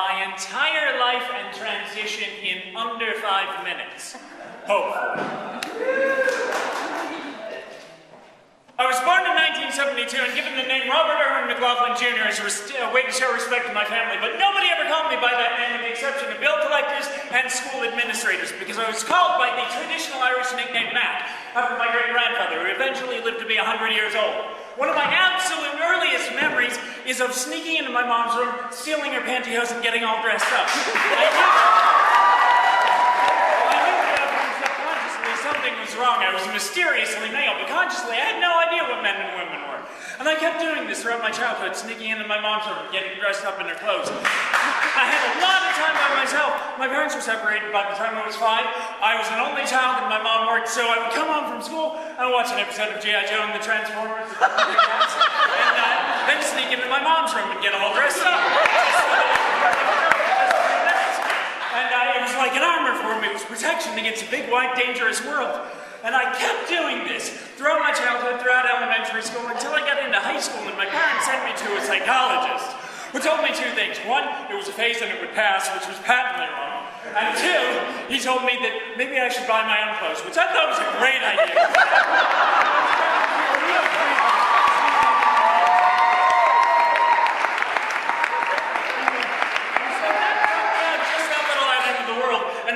my entire life and transition in under 5 minutes. Hopefully. I was born in 1972 and given the name Robert Irwin McLaughlin Jr. as a way to show respect to my family, but nobody ever called me by that name with the exception of bill collectors and school administrators, because I was called by the traditional Irish nickname Mac, after my great-grandfather, who eventually lived to be 100 years old. One of my absolute earliest memories is of sneaking into my mom's room, stealing her pantyhose, and getting all dressed up. Something was wrong. I was mysteriously male, but consciously I had no idea what men and women were. And I kept doing this throughout my childhood, sneaking into my mom's room and getting dressed up in her clothes. I had a lot of time by myself. My parents were separated by the time I was 5. I was an only child and my mom worked, so I would come home from school and watch an episode of G.I. Joe and the Transformers and then sneak into my mom's room and get all dressed up. It was like an armor for me. It was protection against a big, wide, dangerous world. And I kept doing this throughout my childhood, throughout elementary school, until I got into high school, and my parents sent me to a psychologist who told me 2 things. 1, it was a phase and it would pass, which was patently wrong. And 2, he told me that maybe I should buy my own clothes, which I thought was a great idea.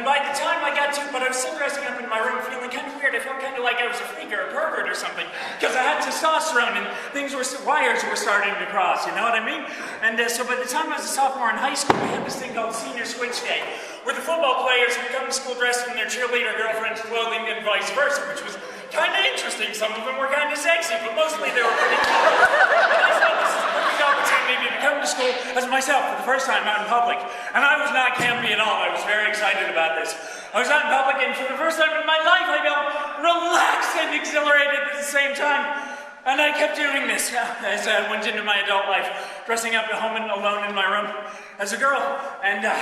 By the time I got to, but I was still dressing up in my room feeling kind of weird. I felt kind of like I was a freak or a pervert or something, because I had testosterone and wires were starting to cross, you know what I mean? And so by the time I was a sophomore in high school, we had this thing called Senior Switch Day, where the football players would come to school dressed in their cheerleader girlfriend's clothing and vice versa, which was kind of interesting. Some of them were kind of sexy, but mostly they were pretty cool. And I thought this is a perfect opportunity to come to school as myself for the first time out in public. And I was not campy at all. I was very excited about this. I was out in public, and for the first time in my life, I felt relaxed and exhilarated at the same time. And I kept doing this as I went into my adult life, dressing up at home and alone in my room as a girl. And dressing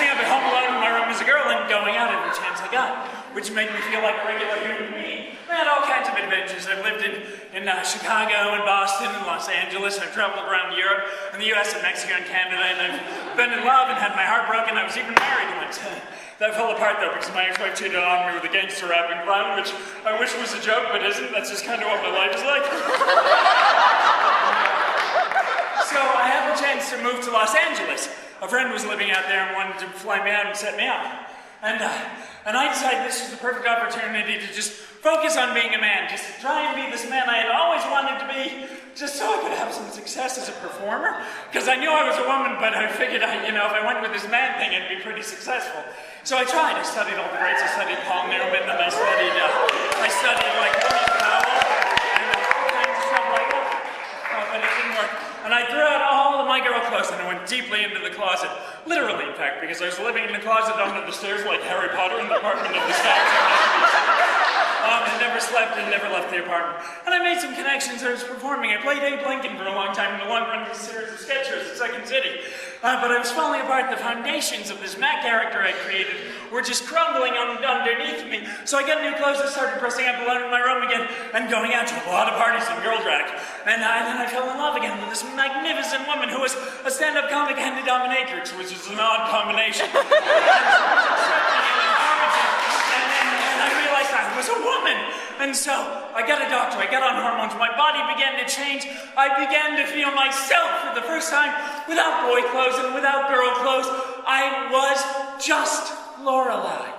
up at home alone in my room as a girl and going out every chance I got, which made me feel like a regular human being. I had all kinds of adventures. I've lived in Chicago and Boston and Los Angeles. I've traveled around Europe and the US and Mexico and Canada, and I've been in love and had my heart broken. I was even married once. That fell apart though because my ex-wife cheated on me with a gangster rapping clown, which I wish was a joke, but isn't. That's just kind of what my life is like. So I had the chance to move to Los Angeles. A friend was living out there and wanted to fly me out and set me up. And I decided this was the perfect opportunity to just focus on being a man, just to try and be this man I had always wanted to be, just so I could have some success as a performer. Because I knew I was a woman, but I figured, if I went with this man thing, I'd be pretty successful. So I tried. I studied all the greats. I studied Paul Newman, and I studied like William Powell, and all kinds of stuff like that. But it didn't work. And I threw out all of my girl clothes and I went deeply into the closet. Literally, in fact, because I was living in the closet under the stairs like Harry Potter in the apartment of the stars. I never slept and never left the apartment. And I made some connections. I was performing. I played Abe Lincoln for a long time in the long-running series of sketches at Second City. But I was falling apart. The foundations of this Mac character I created were just crumbling underneath me. So I got new clothes and started dressing up alone in my room again and going out to a lot of parties and girl drag. And then I fell in love again with this magnificent woman who was a stand-up comic and a dominatrix, which is an odd combination. And I realized I was a woman. And so I got a doctor, I got on hormones, my body began to change. I began to feel myself for the first time without boy clothes and without girl clothes. I was just Lorelei.